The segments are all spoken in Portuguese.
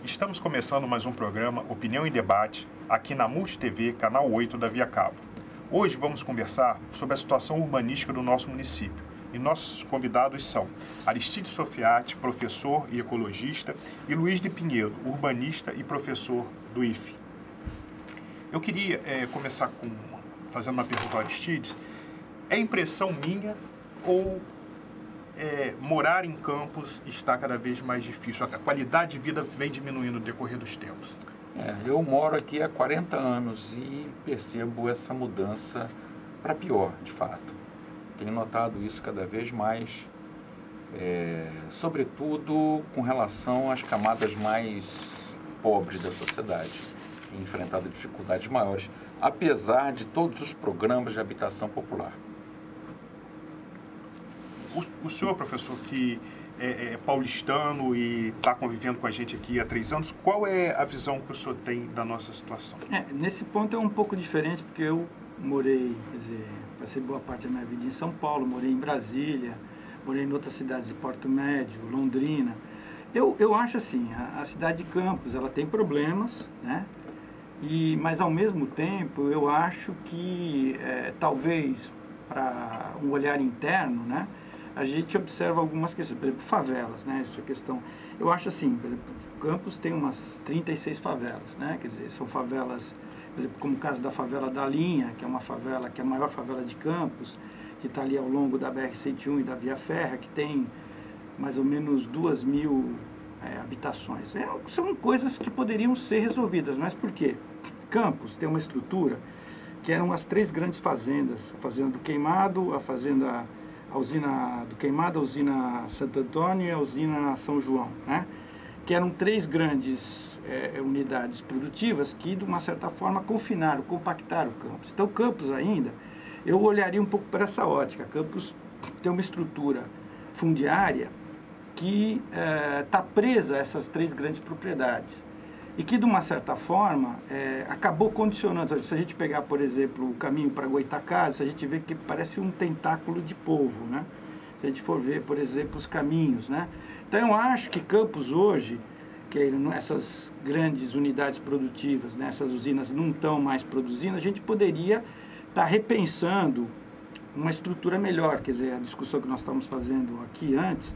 Estamos começando mais um programa Opinião em Debate, aqui na Multi TV, canal 8 da Via Cabo. Hoje vamos conversar sobre a situação urbanística do nosso município. E nossos convidados são Aristides Sofiati, professor e ecologista, e Luiz de Pinheiro, urbanista e professor do IFE. Eu queria começar fazendo uma pergunta ao Aristides. É impressão minha ou morar em Campos está cada vez mais difícil? A qualidade de vida vem diminuindo no decorrer dos tempos? Eu moro aqui há 40 anos e percebo essa mudança para pior, de fato. Tenho notado isso cada vez mais, sobretudo com relação às camadas mais pobres da sociedade, que têm enfrentado dificuldades maiores, apesar de todos os programas de habitação popular. O senhor, professor, que é paulistano e está convivendo com a gente aqui há 3 anos, qual é a visão que o senhor tem da nossa situação? Nesse ponto é um pouco diferente, porque eu morei, passei boa parte da minha vida em São Paulo, morei em Brasília, morei em outras cidades de Porto Médio, Londrina. Eu acho assim, a cidade de Campos, ela tem problemas, né? Mas ao mesmo tempo, eu acho que talvez para um olhar interno, né? A gente observa algumas questões, por exemplo, favelas, né? Essa questão, eu acho assim, por exemplo, Campos tem umas 36 favelas, né? Quer dizer, são favelas, por exemplo, como o caso da favela da Linha, que é uma favela, que é a maior favela de Campos, que está ali ao longo da BR-101 e da Via Férrea, que tem mais ou menos 2.000 habitações. São coisas que poderiam ser resolvidas, mas por quê? Campos tem uma estrutura que eram as 3 grandes fazendas, a Fazenda do Queimado, a usina do Queimado, a usina Santo Antônio e a usina São João, né? Que eram 3 grandes unidades produtivas que, de uma certa forma, confinaram, compactaram o Campos. Então, Campos ainda, eu olharia um pouco para essa ótica. Campos tem uma estrutura fundiária que está presa a essas 3 grandes propriedades. E que, de uma certa forma, acabou condicionando. Se a gente pegar, por exemplo, o caminho para Goitacazes, a gente vê que parece um tentáculo de polvo, né? Se a gente for ver, por exemplo, os caminhos, né? Então, eu acho que Campos hoje, que essas grandes unidades produtivas, né, essas usinas não estão mais produzindo, a gente poderia estar repensando uma estrutura melhor. Quer dizer, a discussão que nós estamos fazendo aqui antes,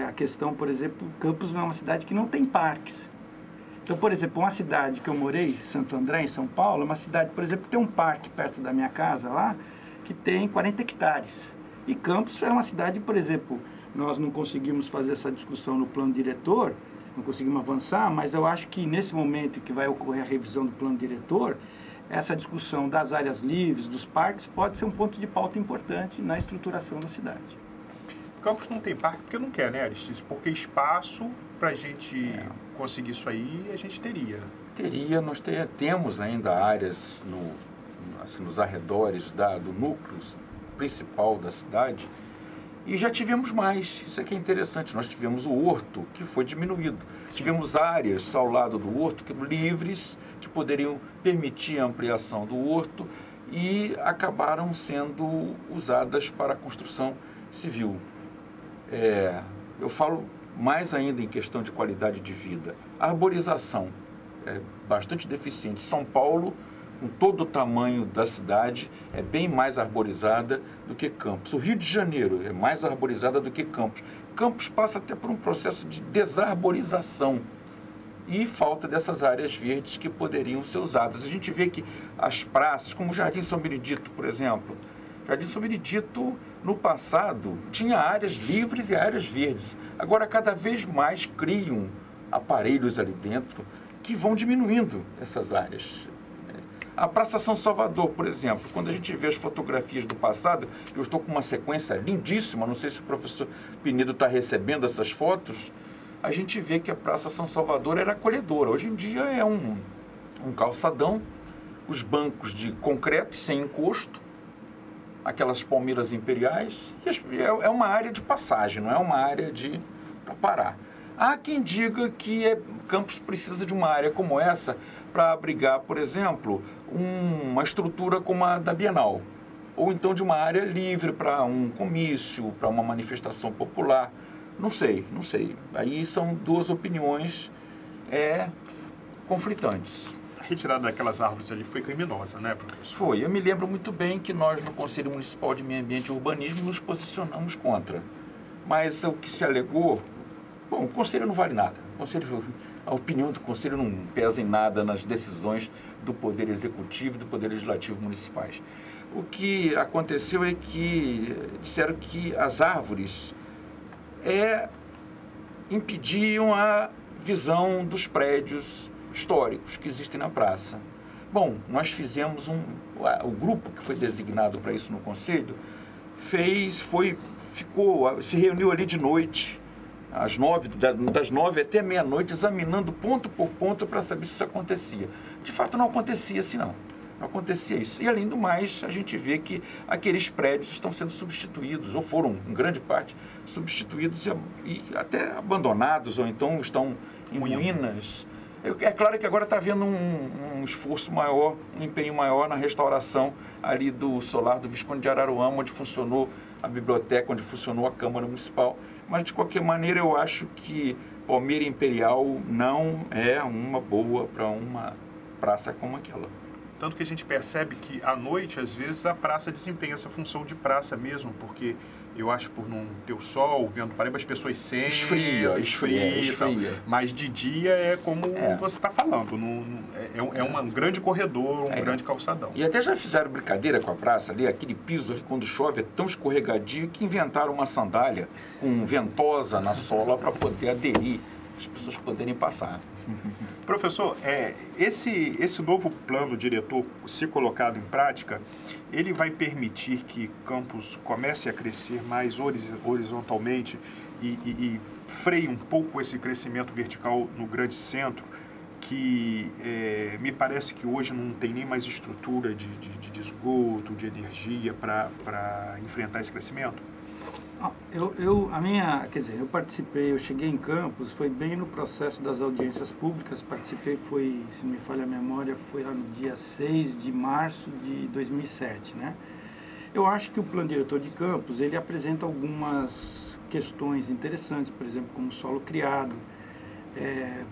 a questão, por exemplo, Campos não é uma cidade que não tem parques. Então, por exemplo, uma cidade que eu morei, Santo André, em São Paulo, é uma cidade, por exemplo, que tem um parque perto da minha casa lá, que tem 40 hectares. E Campos é uma cidade, por exemplo, nós não conseguimos fazer essa discussão no plano diretor, não conseguimos avançar, mas eu acho que nesse momento que vai ocorrer a revisão do plano diretor, essa discussão das áreas livres, dos parques, pode ser um ponto de pauta importante na estruturação da cidade. Campos não tem parque porque não quer, né, Aristides? Porque espaço para a gente conseguir isso aí, a gente teria. Nós temos ainda áreas nos arredores do núcleo principal da cidade e já tivemos mais. Isso aqui é interessante. Nós tivemos o horto, que foi diminuído. Tivemos áreas ao lado do horto livres, que poderiam permitir a ampliação do horto e acabaram sendo usadas para a construção civil. Eu falo mais ainda em questão de qualidade de vida. A arborização é bastante deficiente. São Paulo, com todo o tamanho da cidade, é bem mais arborizada do que Campos. O Rio de Janeiro é mais arborizada do que Campos. Campos passa até por um processo de desarborização e falta dessas áreas verdes que poderiam ser usadas. A gente vê que as praças, como o Jardim São Benedito, por exemplo, Jardim São Benedito, no passado, tinha áreas livres e áreas verdes. Agora, cada vez mais criam aparelhos ali dentro que vão diminuindo essas áreas. A Praça São Salvador, por exemplo, quando a gente vê as fotografias do passado, eu estou com uma sequência lindíssima, não sei se o professor Pinedo está recebendo essas fotos, a gente vê que a Praça São Salvador era acolhedora. Hoje em dia é um calçadão, os bancos de concreto sem encosto, aquelas palmeiras imperiais, é uma área de passagem, não é uma área para parar. Há quem diga que Campos precisa de uma área como essa para abrigar, por exemplo, uma estrutura como a da Bienal, ou então de uma área livre para um comício, para uma manifestação popular. Não sei. Aí são 2 opiniões conflitantes. A retirada daquelas árvores ali foi criminosa, né, professor? Foi. Eu me lembro muito bem que nós, no Conselho Municipal de Meio Ambiente e Urbanismo, nos posicionamos contra. Mas o que se alegou... Bom, o Conselho não vale nada. A opinião do Conselho não pesa em nada nas decisões do Poder Executivo e do Poder Legislativo municipais. O que aconteceu é que disseram que as árvores impediam a visão dos prédios históricos que existem na praça. Bom, nós fizemos o grupo que foi designado para isso no Conselho se reuniu ali de noite, das 9 até meia-noite, examinando ponto por ponto para saber se isso acontecia. De fato, não acontecia assim, não. Não acontecia isso. E, além do mais, a gente vê que aqueles prédios estão sendo substituídos, ou foram, em grande parte, substituídos e até abandonados, ou então estão em ruínas. É claro que agora está havendo um esforço maior, um empenho maior na restauração ali do solar do Visconde de Araruama, onde funcionou a biblioteca, onde funcionou a Câmara Municipal. Mas, de qualquer maneira, eu acho que Palmeira Imperial não é uma boa para uma praça como aquela. Tanto que a gente percebe que, à noite, às vezes, a praça desempenha essa função de praça mesmo, porque eu acho por não ter o sol, o vento Paraíba, as pessoas sentem... Esfria. Mas de dia é como você está falando, é um grande corredor, grande calçadão. E até já fizeram brincadeira com a praça ali, aquele piso ali, quando chove, é tão escorregadio que inventaram uma sandália com ventosa na sola para poder aderir, as pessoas poderem passar. Professor, esse novo plano diretor, se colocado em prática, ele vai permitir que Campos comece a crescer mais horizontalmente e freie um pouco esse crescimento vertical no grande centro, que me parece que hoje não tem nem mais estrutura de esgoto, de energia para enfrentar esse crescimento? Eu participei, eu cheguei em Campos, foi bem no processo das audiências públicas, participei, se não me falha a memória, foi lá no dia 6 de março de 2007, né? Eu acho que o plano diretor de Campos, ele apresenta algumas questões interessantes, por exemplo, como solo criado,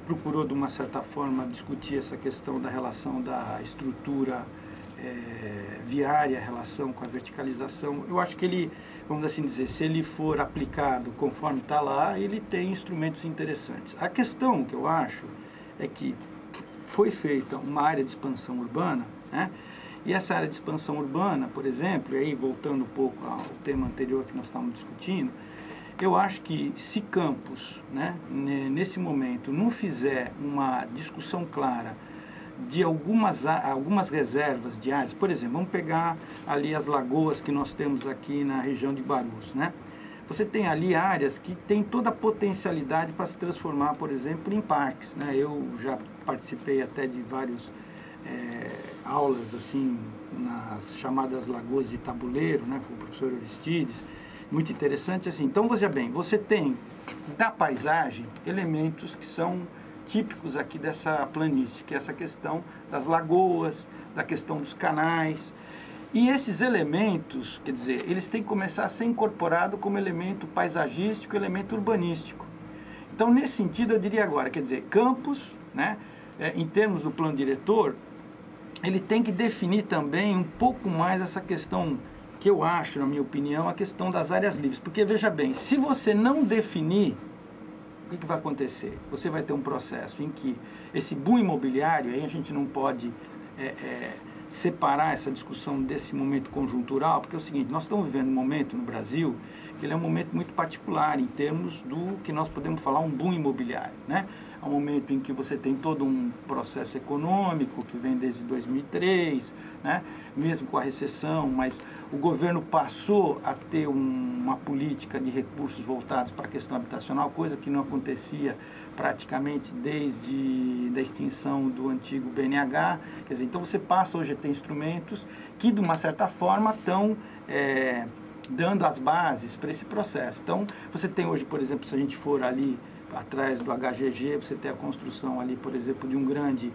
procurou de uma certa forma discutir essa questão da relação da estrutura viária, a relação com a verticalização. Eu acho que ele, vamos assim dizer, se ele for aplicado conforme está lá, ele tem instrumentos interessantes. A questão que eu acho é que foi feita uma área de expansão urbana, né? E essa área de expansão urbana, por exemplo, e aí voltando um pouco ao tema anterior que nós estávamos discutindo, eu acho que se Campos, né, nesse momento, não fizer uma discussão clara de algumas reservas de áreas, por exemplo, vamos pegar ali as lagoas que nós temos aqui na região de Barus, né? Você tem ali áreas que têm toda a potencialidade para se transformar, por exemplo, em parques, né? Eu já participei até de várias aulas assim nas chamadas lagoas de tabuleiro, né, com o professor Aristides, muito interessante assim. Então, veja bem, você tem da paisagem elementos que são típicos aqui dessa planície, que é essa questão das lagoas, da questão dos canais. E esses elementos, quer dizer, eles têm que começar a ser incorporados como elemento paisagístico, elemento urbanístico. Então, nesse sentido, eu diria agora, quer dizer, Campos, né, em termos do plano diretor, ele tem que definir também um pouco mais essa questão, que eu acho, na minha opinião, a questão das áreas livres. Porque, veja bem, se você não definir, o que vai acontecer? Você vai ter um processo em que esse boom imobiliário, aí a gente não pode separar essa discussão desse momento conjuntural, porque é o seguinte, nós estamos vivendo um momento no Brasil que ele é um momento muito particular em termos do que nós podemos falar um boom imobiliário, né? É um momento em que você tem todo um processo econômico que vem desde 2003, né? Mesmo com a recessão, mas o governo passou a ter uma política de recursos voltados para a questão habitacional, coisa que não acontecia praticamente desde a extinção do antigo BNH. Quer dizer, então você passa hoje a ter instrumentos que, de uma certa forma, estão dando as bases para esse processo. Então, você tem hoje, por exemplo, se a gente for ali atrás do HGG, você tem a construção ali, por exemplo, de um grande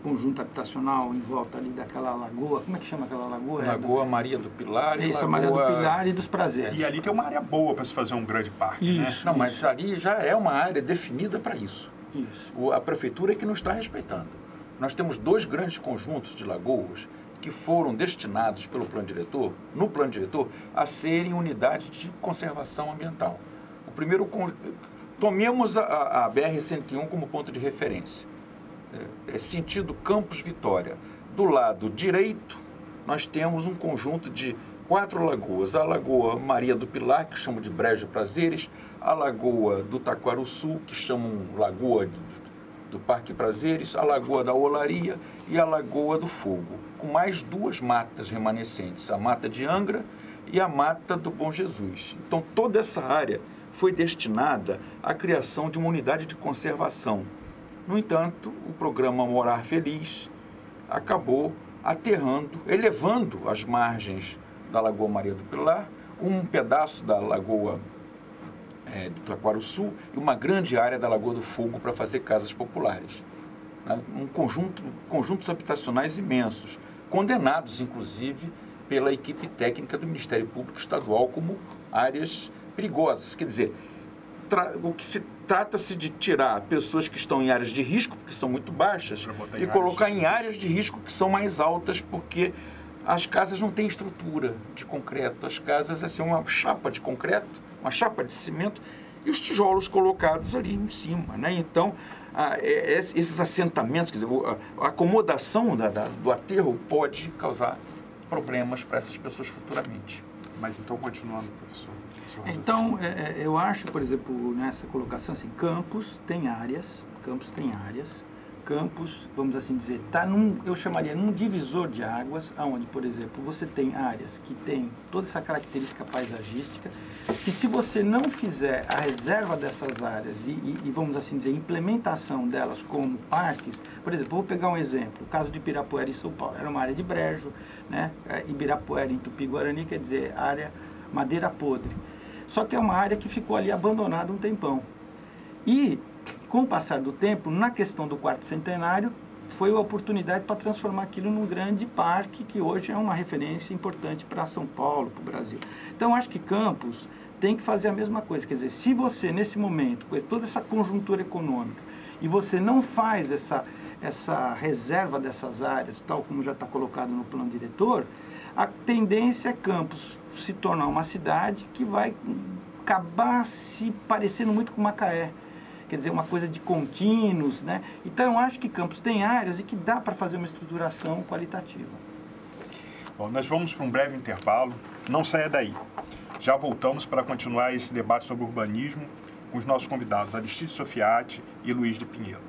conjunto habitacional em volta ali daquela lagoa. Como é que chama aquela lagoa? Lagoa Maria do Pilar e Lagoa... Maria do Pilar e dos Prazeres. E ali tem uma área boa para se fazer um grande parque, Não, mas ali já é uma área definida para isso. Isso. A prefeitura é que não está respeitando. Nós temos 2 grandes conjuntos de lagoas que foram destinados pelo plano diretor, no plano diretor, a serem unidades de conservação ambiental. O primeiro, tomemos a BR-101 como ponto de referência. Sentido Campos Vitória. Do lado direito, nós temos um conjunto de 4 lagoas. A Lagoa Maria do Pilar, que chamam de Brejo Prazeres, a Lagoa do Taquaruçu, que chamam Lagoa do Parque Prazeres, a Lagoa da Olaria e a Lagoa do Fogo, com mais 2 matas remanescentes, a Mata de Angra e a Mata do Bom Jesus. Então, toda essa área foi destinada à criação de uma unidade de conservação. No entanto, o programa Morar Feliz acabou aterrando, elevando as margens da Lagoa Maria do Pilar, um pedaço da Lagoa do Taquaruçu e uma grande área da Lagoa do Fogo para fazer casas populares. Conjuntos habitacionais imensos, condenados, inclusive, pela equipe técnica do Ministério Público Estadual como áreas perigosas. Quer dizer, o que se trata-se de tirar pessoas que estão em áreas de risco, porque são muito baixas, e colocar em áreas de risco que são mais altas, porque as casas não têm estrutura de concreto. As casas são uma chapa de concreto, uma chapa de cimento, e os tijolos colocados ali em cima, né? Então, esses assentamentos, quer dizer, a acomodação do aterro pode causar problemas para essas pessoas futuramente. Mas então, continuando, professor. Então, eu acho, por exemplo, nessa colocação, assim, Campos, vamos assim dizer, está eu chamaria num divisor de águas, onde, por exemplo, você tem áreas que têm toda essa característica paisagística, que se você não fizer a reserva dessas áreas e vamos assim dizer, implementação delas como parques, por exemplo, vou pegar um exemplo, o caso de Ibirapuera em São Paulo, era uma área de brejo, né? Ibirapuera em Tupi-Guarani, quer dizer, área madeira podre. Só que é uma área que ficou ali abandonada um tempão. E, com o passar do tempo, na questão do 4º centenário, foi a oportunidade para transformar aquilo num grande parque, que hoje é uma referência importante para São Paulo, para o Brasil. Então, acho que Campos tem que fazer a mesma coisa. Quer dizer, se você, nesse momento, com toda essa conjuntura econômica, e você não faz essa reserva dessas áreas, tal como já está colocado no plano diretor, a tendência é Campos se tornar uma cidade que vai acabar se parecendo muito com Macaé. Quer dizer, uma coisa de contínuos, né? Então, eu acho que Campos tem áreas e que dá para fazer uma estruturação qualitativa. Bom, nós vamos para um breve intervalo. Não saia daí. Já voltamos para continuar esse debate sobre urbanismo com os nossos convidados Aristides Sofiati e Luiz de Pinheiro.